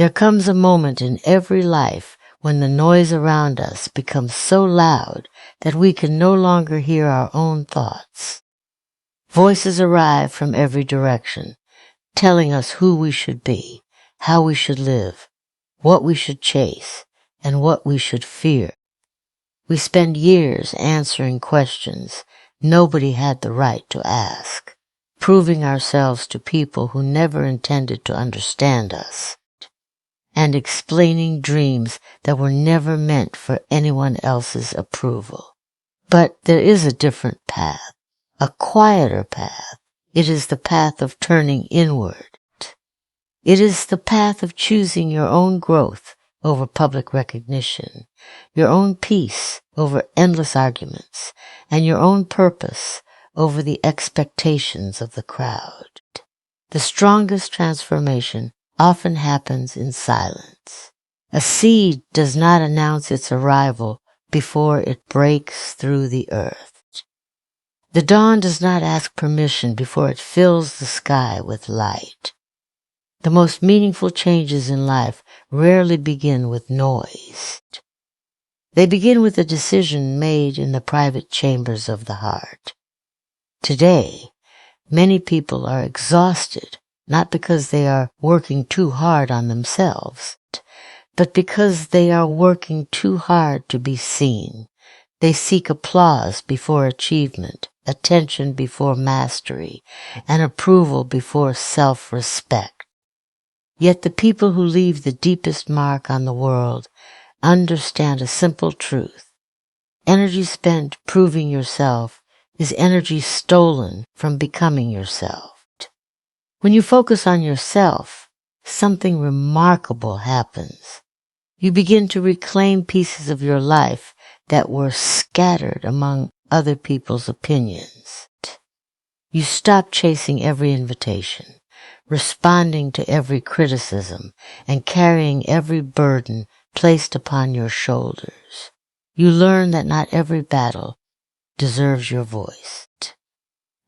There comes a moment in every life when the noise around us becomes so loud that we can no longer hear our own thoughts. Voices arrive from every direction, telling us who we should be, how we should live, what we should chase, and what we should fear. We spend years answering questions nobody had the right to ask, proving ourselves to people who never intended to understand us, and explaining dreams that were never meant for anyone else's approval. But there is a different path, a quieter path. It is the path of turning inward. It is the path of choosing your own growth over public recognition, your own peace over endless arguments, and your own purpose over the expectations of the crowd. The strongest transformation often happens in silence. A seed does not announce its arrival before it breaks through the earth. The dawn does not ask permission before it fills the sky with light. The most meaningful changes in life rarely begin with noise. They begin with a decision made in the private chambers of the heart. Today, many people are exhausted, not because they are working too hard on themselves, but because they are working too hard to be seen. They seek applause before achievement, attention before mastery, and approval before self-respect. Yet the people who leave the deepest mark on the world understand a simple truth. Energy spent proving yourself is energy stolen from becoming yourself. When you focus on yourself, something remarkable happens. You begin to reclaim pieces of your life that were scattered among other people's opinions. You stop chasing every invitation, responding to every criticism, and carrying every burden placed upon your shoulders. You learn that not every battle deserves your voice.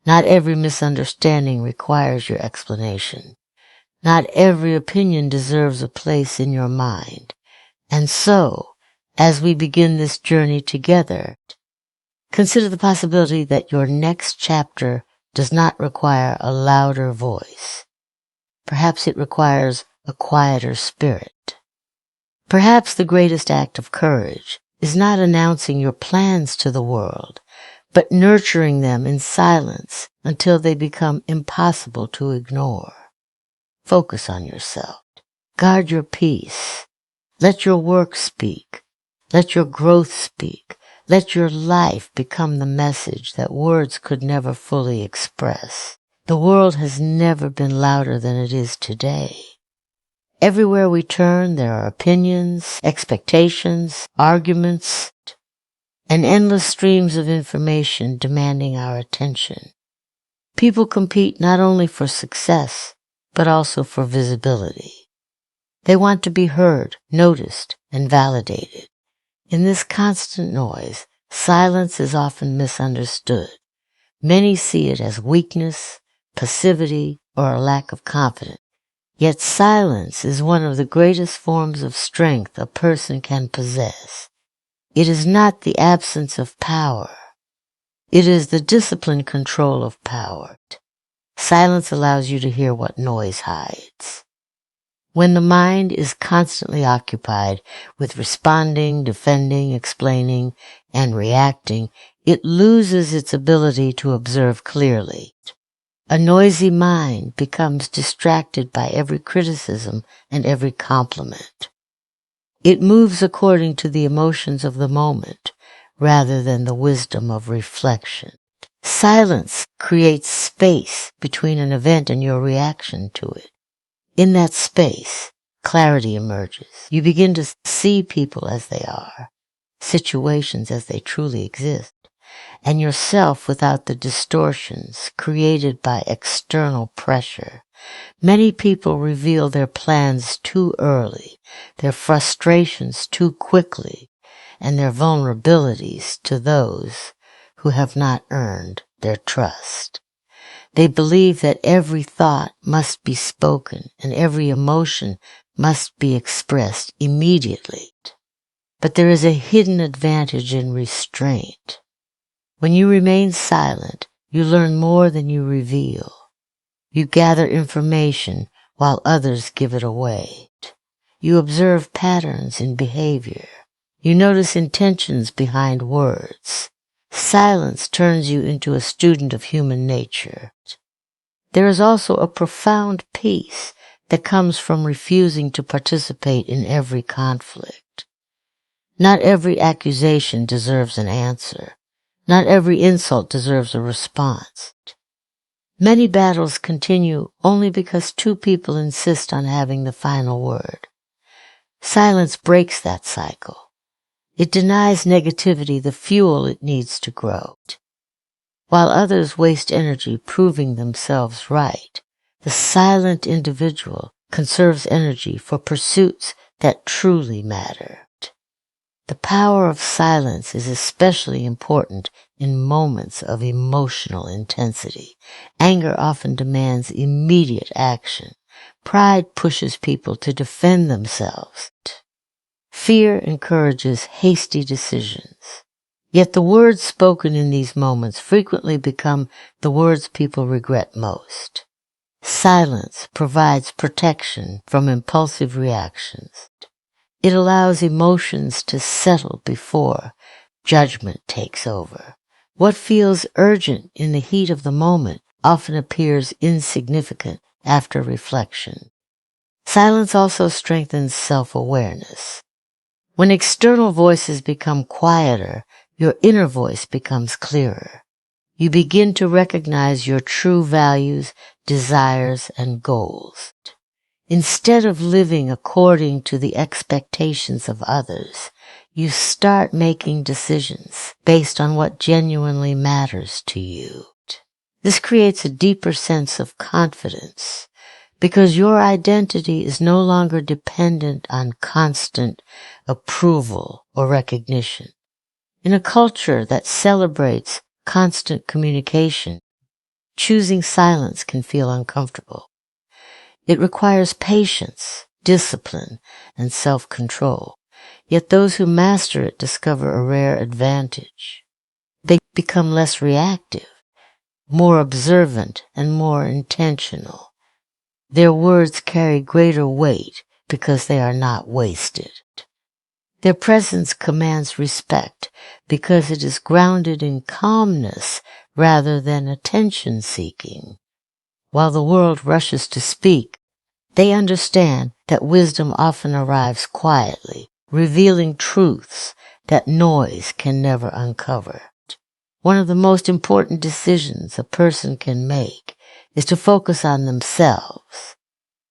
Not every misunderstanding requires your explanation. Not every opinion deserves a place in your mind. And so, as we begin this journey together, consider the possibility that your next chapter does not require a louder voice. Perhaps it requires a quieter spirit. Perhaps the greatest act of courage is not announcing your plans to the world, but nurturing them in silence until they become impossible to ignore. Focus on yourself. Guard your peace. Let your work speak. Let your growth speak. Let your life become the message that words could never fully express. The world has never been louder than it is today. Everywhere we turn, there are opinions, expectations, arguments, and endless streams of information demanding our attention. People compete not only for success, but also for visibility. They want to be heard, noticed, and validated. In this constant noise, silence is often misunderstood. Many see it as weakness, passivity, or a lack of confidence. Yet silence is one of the greatest forms of strength a person can possess. It is not the absence of power. It is the disciplined control of power. Silence allows you to hear what noise hides. When the mind is constantly occupied with responding, defending, explaining, and reacting, it loses its ability to observe clearly. A noisy mind becomes distracted by every criticism and every compliment. It moves according to the emotions of the moment rather than the wisdom of reflection. Silence creates space between an event and your reaction to it. In that space, clarity emerges. You begin to see people as they are, situations as they truly exist, and yourself without the distortions created by external pressure. Many people reveal their plans too early, their frustrations too quickly, and their vulnerabilities to those who have not earned their trust. They believe that every thought must be spoken and every emotion must be expressed immediately. But there is a hidden advantage in restraint. When you remain silent, you learn more than you reveal. You gather information while others give it away. You observe patterns in behavior. You notice intentions behind words. Silence turns you into a student of human nature. There is also a profound peace that comes from refusing to participate in every conflict. Not every accusation deserves an answer. Not every insult deserves a response. Many battles continue only because two people insist on having the final word. Silence breaks that cycle. It denies negativity the fuel it needs to grow. While others waste energy proving themselves right, the silent individual conserves energy for pursuits that truly matter. The power of silence is especially important in moments of emotional intensity. Anger often demands immediate action. Pride pushes people to defend themselves. Fear encourages hasty decisions. Yet the words spoken in these moments frequently become the words people regret most. Silence provides protection from impulsive reactions. It allows emotions to settle before judgment takes over. What feels urgent in the heat of the moment often appears insignificant after reflection. Silence also strengthens self-awareness. When external voices become quieter, your inner voice becomes clearer. You begin to recognize your true values, desires, and goals. Instead of living according to the expectations of others, you start making decisions based on what genuinely matters to you. This creates a deeper sense of confidence because your identity is no longer dependent on constant approval or recognition. In a culture that celebrates constant communication, choosing silence can feel uncomfortable. It requires patience, discipline, and self-control. Yet those who master it discover a rare advantage. They become less reactive, more observant, and more intentional. Their words carry greater weight because they are not wasted. Their presence commands respect because it is grounded in calmness rather than attention-seeking. While the world rushes to speak, they understand that wisdom often arrives quietly, revealing truths that noise can never uncover. One of the most important decisions a person can make is to focus on themselves.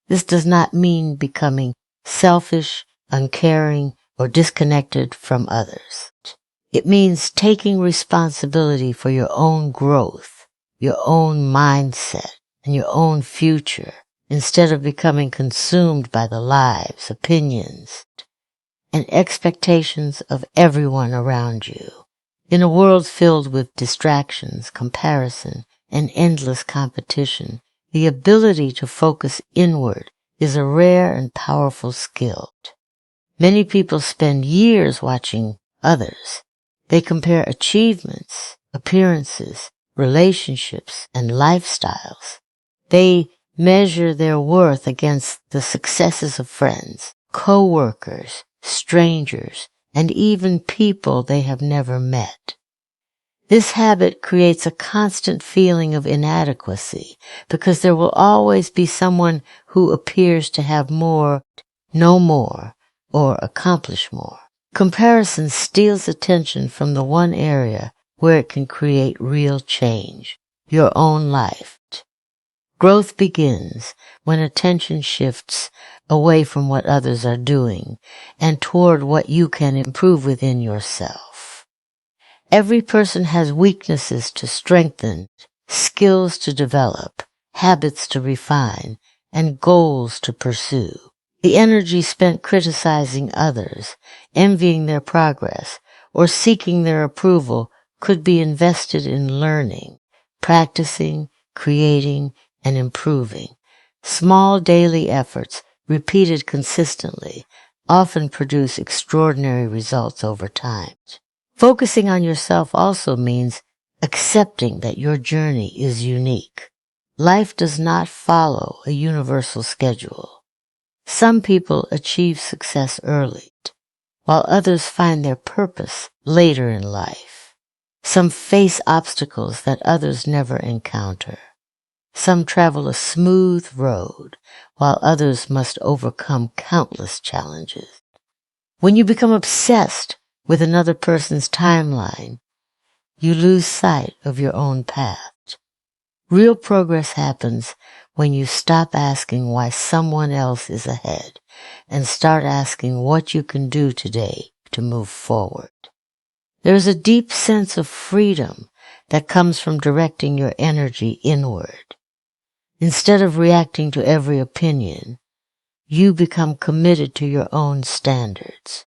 This does not mean becoming selfish, uncaring, or disconnected from others. It means taking responsibility for your own growth, your own mindset, and your own future, instead of becoming consumed by the lives, opinions, and expectations of everyone around you. In a world filled with distractions, comparison, and endless competition, the ability to focus inward is a rare and powerful skill. Many people spend years watching others. They compare achievements, appearances, relationships, and lifestyles. They measure their worth against the successes of friends, co-workers, strangers, and even people they have never met. This habit creates a constant feeling of inadequacy because there will always be someone who appears to have more, know more, or accomplish more. Comparison steals attention from the one area where it can create real change, your own life. Growth begins when attention shifts away from what others are doing and toward what you can improve within yourself. Every person has weaknesses to strengthen, skills to develop, habits to refine, and goals to pursue. The energy spent criticizing others, envying their progress, or seeking their approval could be invested in learning, practicing, creating, and improving. Small daily efforts, repeated consistently, often produce extraordinary results over time. Focusing on yourself also means accepting that your journey is unique. Life does not follow a universal schedule. Some people achieve success early, while others find their purpose later in life. Some face obstacles that others never encounter. Some travel a smooth road, while others must overcome countless challenges. When you become obsessed with another person's timeline, you lose sight of your own path. Real progress happens when you stop asking why someone else is ahead and start asking what you can do today to move forward. There is a deep sense of freedom that comes from directing your energy inward. Instead of reacting to every opinion, you become committed to your own standards.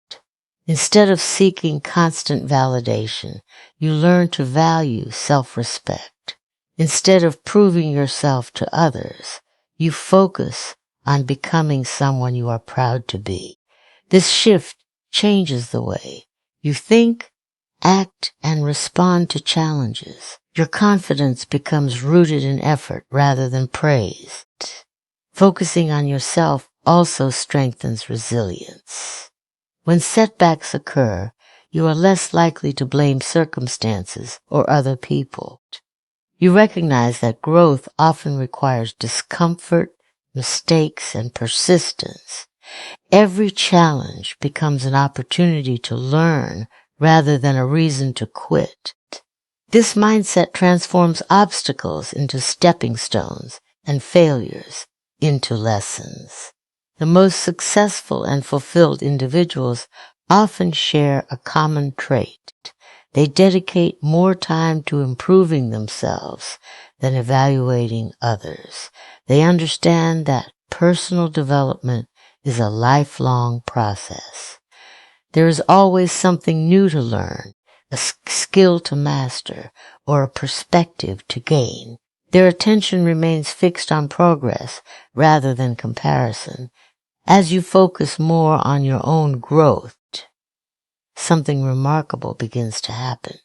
Instead of seeking constant validation, you learn to value self-respect. Instead of proving yourself to others, you focus on becoming someone you are proud to be. This shift changes the way you think, act, and respond to challenges. Your confidence becomes rooted in effort rather than praise. Focusing on yourself also strengthens resilience. When setbacks occur, you are less likely to blame circumstances or other people. You recognize that growth often requires discomfort, mistakes, and persistence. Every challenge becomes an opportunity to learn rather than a reason to quit. This mindset transforms obstacles into stepping stones and failures into lessons. The most successful and fulfilled individuals often share a common trait. They dedicate more time to improving themselves than evaluating others. They understand that personal development is a lifelong process. There is always something new to learn, a skill to master, or a perspective to gain. Their attention remains fixed on progress rather than comparison. As you focus more on your own growth, something remarkable begins to happen.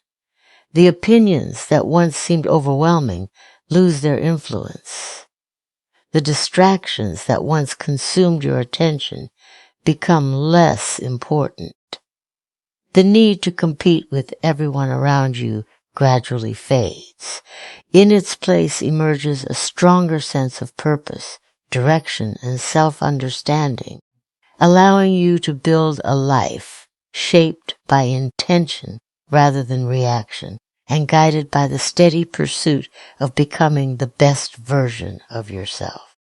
The opinions that once seemed overwhelming lose their influence. The distractions that once consumed your attention become less important. The need to compete with everyone around you gradually fades. In its place emerges a stronger sense of purpose, direction, and self-understanding, allowing you to build a life shaped by intention rather than reaction, and guided by the steady pursuit of becoming the best version of yourself.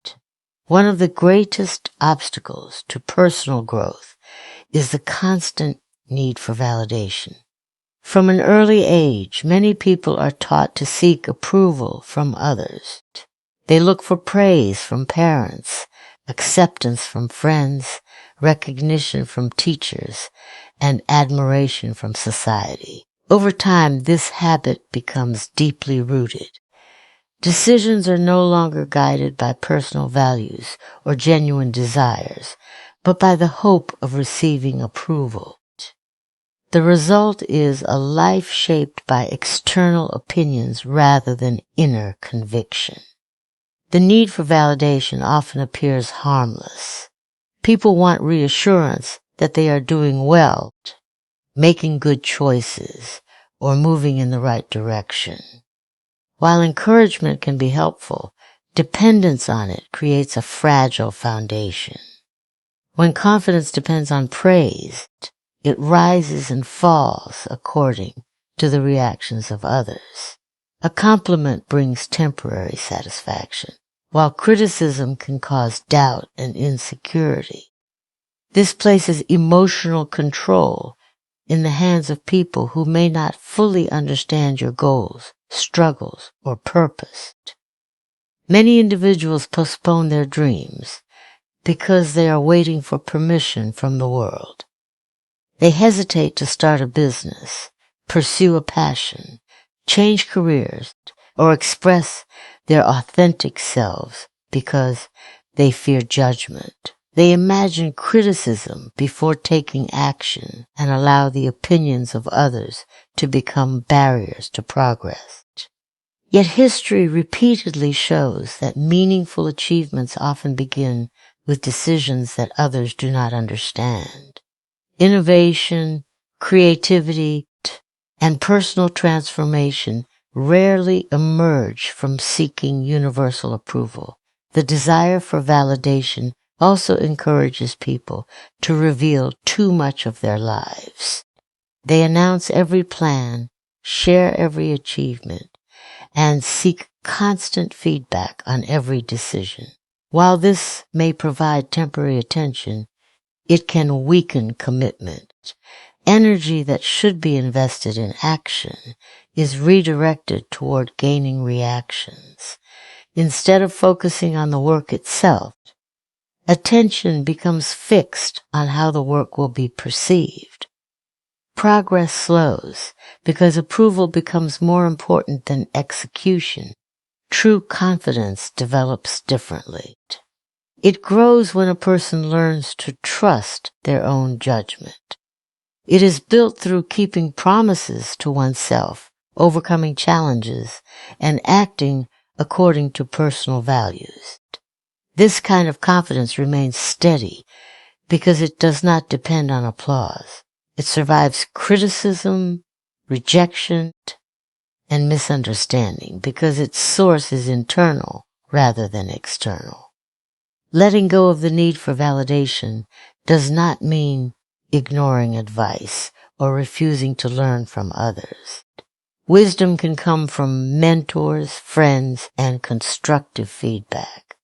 One of the greatest obstacles to personal growth is the constant need for validation. From an early age, many people are taught to seek approval from others. They look for praise from parents, acceptance from friends, recognition from teachers, and admiration from society. Over time, this habit becomes deeply rooted. Decisions are no longer guided by personal values or genuine desires, but by the hope of receiving approval. The result is a life shaped by external opinions rather than inner conviction. The need for validation often appears harmless. People want reassurance that they are doing well, making good choices, or moving in the right direction. While encouragement can be helpful, dependence on it creates a fragile foundation. When confidence depends on praise, it rises and falls according to the reactions of others. A compliment brings temporary satisfaction, while criticism can cause doubt and insecurity. This places emotional control in the hands of people who may not fully understand your goals, struggles, or purpose. Many individuals postpone their dreams because they are waiting for permission from the world. They hesitate to start a business, pursue a passion, change careers, or express their authentic selves because they fear judgment. They imagine criticism before taking action and allow the opinions of others to become barriers to progress. Yet history repeatedly shows that meaningful achievements often begin with decisions that others do not understand. Innovation, creativity, and personal transformation rarely emerge from seeking universal approval. The desire for validation also encourages people to reveal too much of their lives. They announce every plan, share every achievement, and seek constant feedback on every decision. While this may provide temporary attention, it can weaken commitment. Energy that should be invested in action is redirected toward gaining reactions. Instead of focusing on the work itself, attention becomes fixed on how the work will be perceived. Progress slows because approval becomes more important than execution. True confidence develops differently. It grows when a person learns to trust their own judgment. It is built through keeping promises to oneself, overcoming challenges, and acting according to personal values. This kind of confidence remains steady because it does not depend on applause. It survives criticism, rejection, and misunderstanding because its source is internal rather than external. Letting go of the need for validation does not mean ignoring advice or refusing to learn from others. Wisdom can come from mentors, friends, and constructive feedback.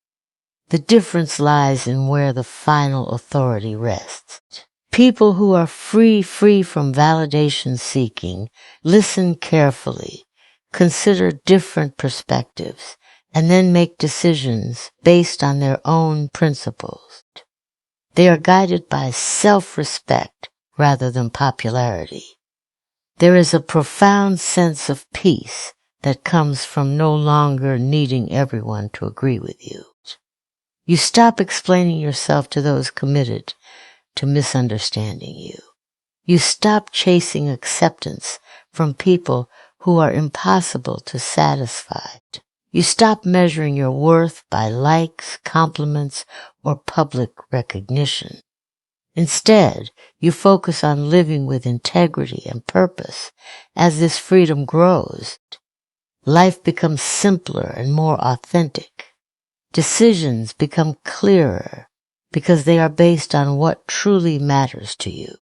The difference lies in where the final authority rests. People who are free from validation seeking listen carefully, consider different perspectives, and then make decisions based on their own principles. They are guided by self-respect rather than popularity. There is a profound sense of peace that comes from no longer needing everyone to agree with you. You stop explaining yourself to those committed to misunderstanding you. You stop chasing acceptance from people who are impossible to satisfy. You stop measuring your worth by likes, compliments, or public recognition. Instead, you focus on living with integrity and purpose. As this freedom grows, life becomes simpler and more authentic. Decisions become clearer because they are based on what truly matters to you.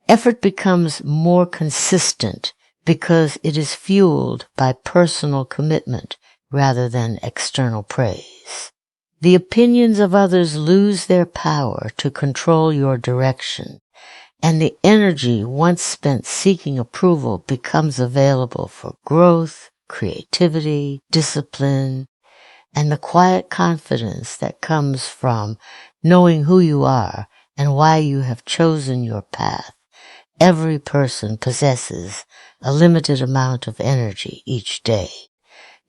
Effort becomes more consistent because it is fueled by personal commitment rather than external praise. The opinions of others lose their power to control your direction, and the energy once spent seeking approval becomes available for growth, creativity, discipline, and the quiet confidence that comes from knowing who you are and why you have chosen your path. Every person possesses a limited amount of energy each day.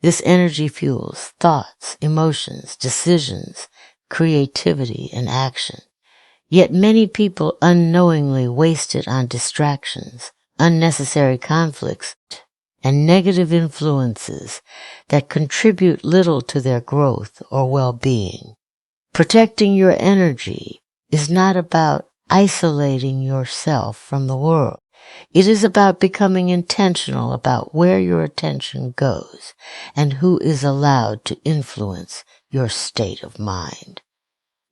This energy fuels thoughts, emotions, decisions, creativity, and action. Yet many people unknowingly waste it on distractions, unnecessary conflicts, and negative influences that contribute little to their growth or well-being. Protecting your energy is not about isolating yourself from the world. It is about becoming intentional about where your attention goes and who is allowed to influence your state of mind.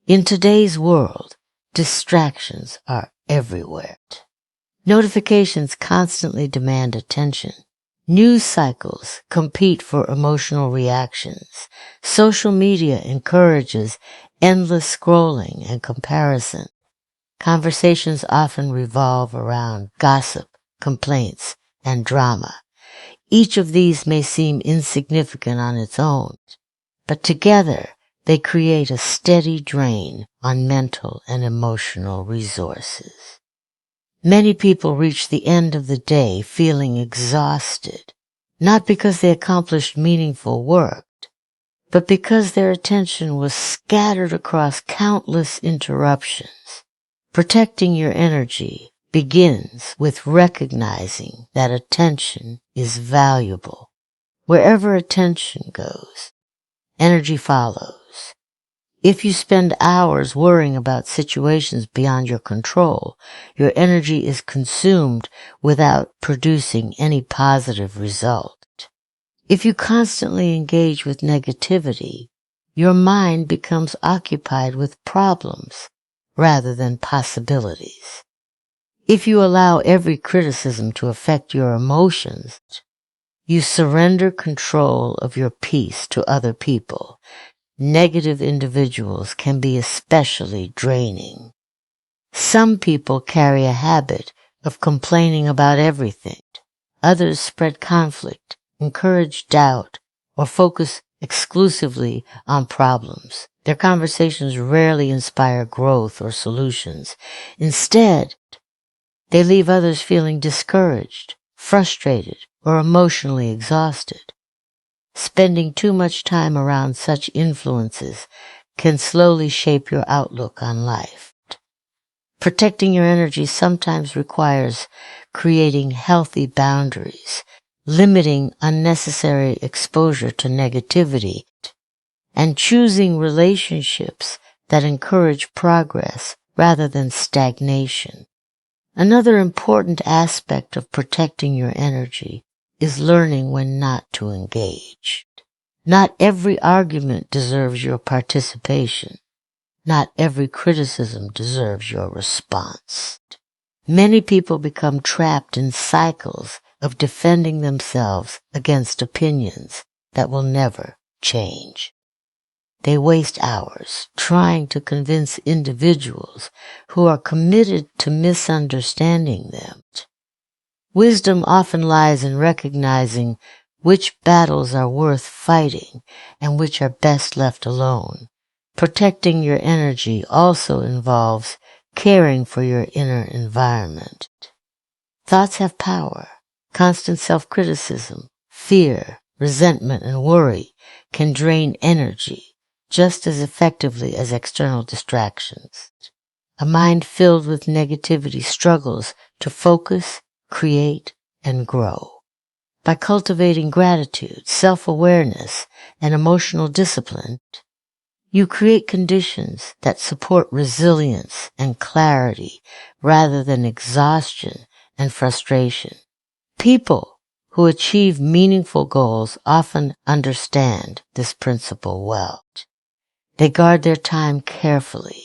In today's world, distractions are everywhere. Notifications constantly demand attention. News cycles compete for emotional reactions. Social media encourages endless scrolling and comparison. Conversations often revolve around gossip, complaints, and drama. Each of these may seem insignificant on its own, but together they create a steady drain on mental and emotional resources. Many people reach the end of the day feeling exhausted, not because they accomplished meaningful work, but because their attention was scattered across countless interruptions. Protecting your energy begins with recognizing that attention is valuable. Wherever attention goes, energy follows. If you spend hours worrying about situations beyond your control, your energy is consumed without producing any positive result. If you constantly engage with negativity, your mind becomes occupied with problems rather than possibilities. If you allow every criticism to affect your emotions, you surrender control of your peace to other people. Negative individuals can be especially draining. Some people carry a habit of complaining about everything. Others spread conflict, encourage doubt, or focus exclusively on problems. Their conversations rarely inspire growth or solutions. Instead, they leave others feeling discouraged, frustrated, or emotionally exhausted. Spending too much time around such influences can slowly shape your outlook on life. Protecting your energy sometimes requires creating healthy boundaries, limiting unnecessary exposure to negativity, and choosing relationships that encourage progress rather than stagnation. Another important aspect of protecting your energy is learning when not to engage. Not every argument deserves your participation. Not every criticism deserves your response. Many people become trapped in cycles of defending themselves against opinions that will never change. They waste hours trying to convince individuals who are committed to misunderstanding them. Wisdom often lies in recognizing which battles are worth fighting and which are best left alone. Protecting your energy also involves caring for your inner environment. Thoughts have power. Constant self-criticism, fear, resentment, and worry can drain energy just as effectively as external distractions. A mind filled with negativity struggles to focus, create, and grow. By cultivating gratitude, self-awareness, and emotional discipline, you create conditions that support resilience and clarity rather than exhaustion and frustration. People who achieve meaningful goals often understand this principle well. They guard their time carefully.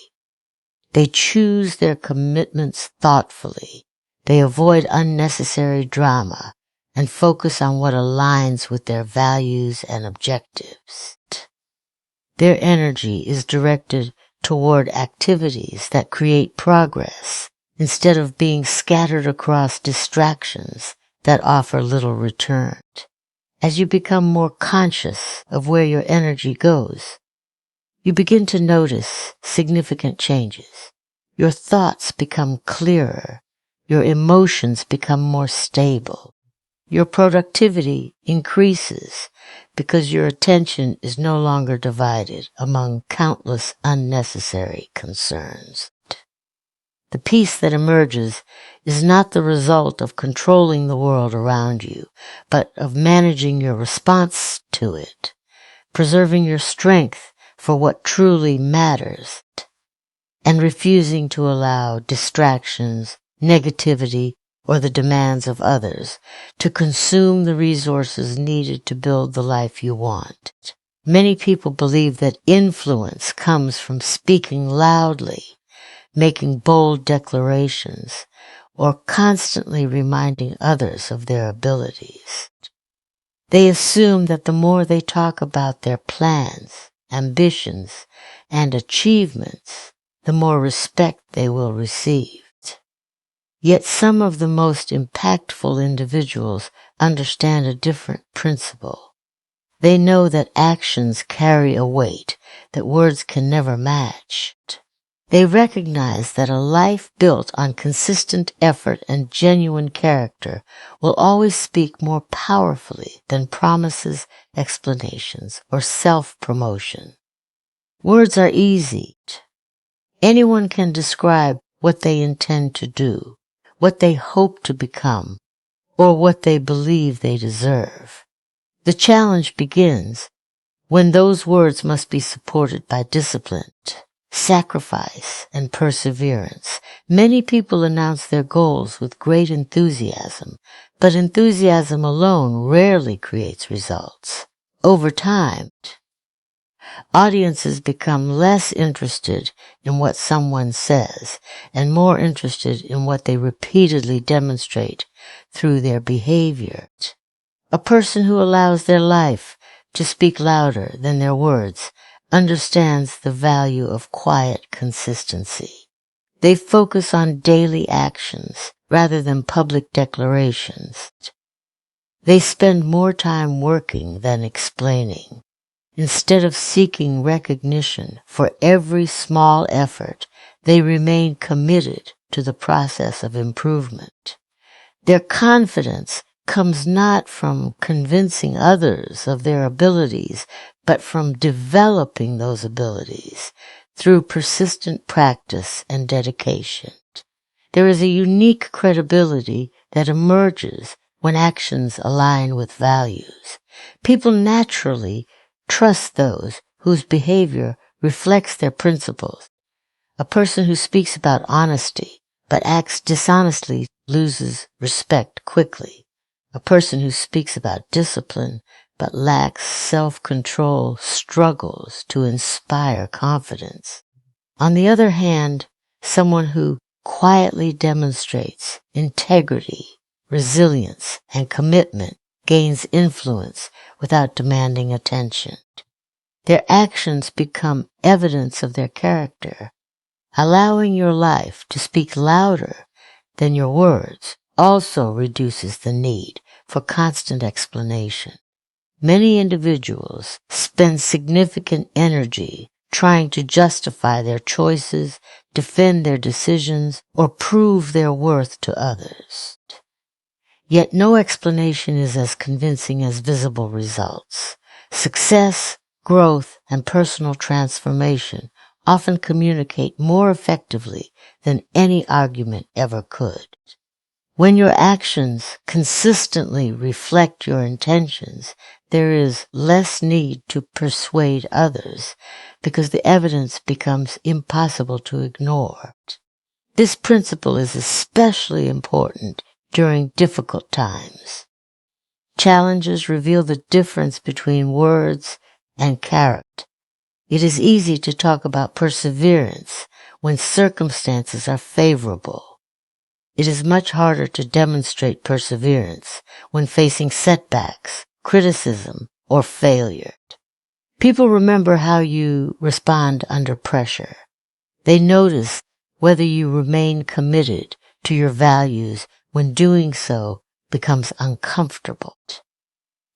They choose their commitments thoughtfully. They avoid unnecessary drama and focus on what aligns with their values and objectives. Their energy is directed toward activities that create progress instead of being scattered across distractions that offer little return. As you become more conscious of where your energy goes, you begin to notice significant changes. Your thoughts become clearer. Your emotions become more stable. Your productivity increases because your attention is no longer divided among countless unnecessary concerns. The peace that emerges is not the result of controlling the world around you, but of managing your response to it, preserving your strength for what truly matters, and refusing to allow distractions, negativity, or the demands of others to consume the resources needed to build the life you want. Many people believe that influence comes from speaking loudly, making bold declarations, or constantly reminding others of their abilities. They assume that the more they talk about their plans, ambitions, and achievements, the more respect they will receive. Yet some of the most impactful individuals understand a different principle. They know that actions carry a weight that words can never match. They recognize that a life built on consistent effort and genuine character will always speak more powerfully than promises, explanations, or self-promotion. Words are easy. Anyone can describe what they intend to do, what they hope to become, or what they believe they deserve. The challenge begins when those words must be supported by discipline, sacrifice, and perseverance. Many people announce their goals with great enthusiasm, but enthusiasm alone rarely creates results. Over time, audiences become less interested in what someone says and more interested in what they repeatedly demonstrate through their behavior. A person who allows their life to speak louder than their words understands the value of quiet consistency. They focus on daily actions rather than public declarations. They spend more time working than explaining. Instead of seeking recognition for every small effort, they remain committed to the process of improvement. Their confidence comes not from convincing others of their abilities, but from developing those abilities through persistent practice and dedication. There is a unique credibility that emerges when actions align with values. People naturally trust those whose behavior reflects their principles. A person who speaks about honesty but acts dishonestly loses respect quickly. A person who speaks about discipline but lacks self-control struggles to inspire confidence. On the other hand, someone who quietly demonstrates integrity, resilience, and commitment gains influence without demanding attention. Their actions become evidence of their character. Allowing your life to speak louder than your words also reduces the need for constant explanation. Many individuals spend significant energy trying to justify their choices, defend their decisions, or prove their worth to others. Yet no explanation is as convincing as visible results. Success, growth, and personal transformation often communicate more effectively than any argument ever could. When your actions consistently reflect your intentions, there is less need to persuade others because the evidence becomes impossible to ignore. This principle is especially important during difficult times. Challenges reveal the difference between words and character. It is easy to talk about perseverance when circumstances are favorable. It is much harder to demonstrate perseverance when facing setbacks, criticism, or failure. People remember how you respond under pressure. They notice whether you remain committed to your values when doing so becomes uncomfortable.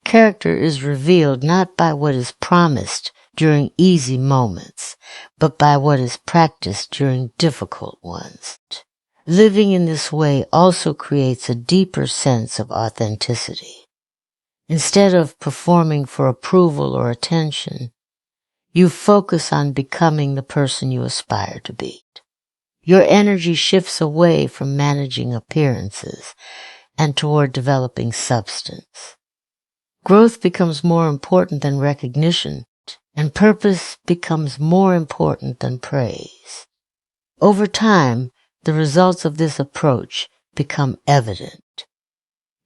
Character is revealed not by what is promised during easy moments, but by what is practiced during difficult ones. Living in this way also creates a deeper sense of authenticity. Instead of performing for approval or attention, you focus on becoming the person you aspire to be. Your energy shifts away from managing appearances and toward developing substance. Growth becomes more important than recognition, and purpose becomes more important than praise. Over time, the results of this approach become evident.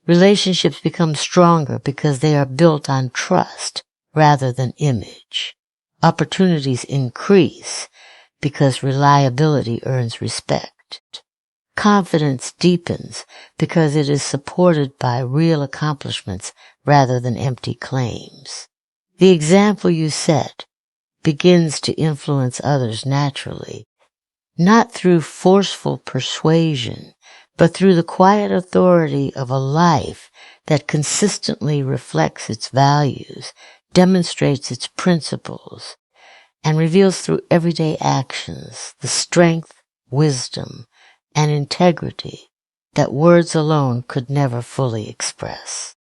Relationships become stronger because they are built on trust rather than image. Opportunities increase because reliability earns respect. Confidence deepens because it is supported by real accomplishments rather than empty claims. The example you set begins to influence others naturally, not through forceful persuasion, but through the quiet authority of a life that consistently reflects its values, demonstrates its principles, and reveals through everyday actions the strength, wisdom, and integrity that words alone could never fully express.